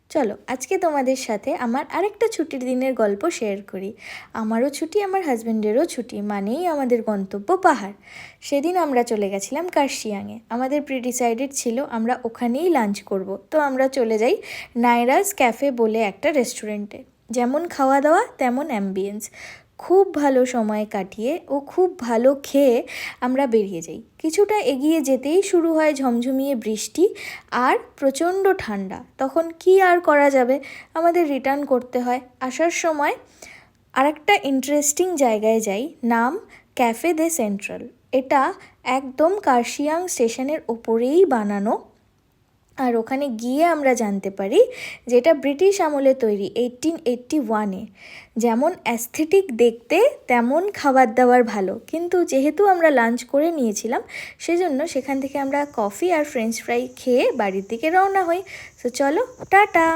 চলো আজকে তোমাদের সাথে আমার আরেকটা ছুটির দিনের গল্প শেয়ার করি। আমারও ছুটি, আমার হাজব্যান্ডেরও ছুটি, মানেই আমাদের গন্তব্য পাহাড়। সেদিন আমরা চলে গেছিলাম কার্শিয়াংয়ে। আমাদের প্রিডিসাইডেড ছিল আমরা ওখানেই লাঞ্চ করব। তো আমরা চলে যাই নাইরাস ক্যাফে বলে একটা রেস্টুরেন্টে। যেমন খাওয়া দাওয়া তেমন অ্যাম্বিয়েন্স। খুব ভালো সময় কাটিয়ে ও খুব ভালো খেয়ে আমরা বেরিয়ে যাই। কিছুটা এগিয়ে যেতেই শুরু হয় ঝমঝমিয়ে বৃষ্টি আর প্রচণ্ড ঠান্ডা। তখন কি আর করা যাবে, আমাদের রিটার্ন করতে হয়। আসার সময় আরেকটা ইন্টারেস্টিং জায়গায় যাই, নাম ক্যাফে দে সেন্ট্রাল। এটা একদম কার্শিয়াং স্টেশনের ওপরেই বানানো। আর ওখানে গিয়ে আমরা জানতে পারি যেটা ব্রিটিশ আমলে তৈরি 1881-এ। যেমন অ্যাস্থেটিক দেখতে তেমন খাবার দাবার ভালো, কিন্তু যেহেতু আমরা লাঞ্চ করে নিয়েছিলাম সেজন্য সেখান থেকে আমরা কফি আর ফ্রেঞ্চ ফ্রাই খেয়ে বাড়ির দিকে রওনা হই। তো চলো টাটা।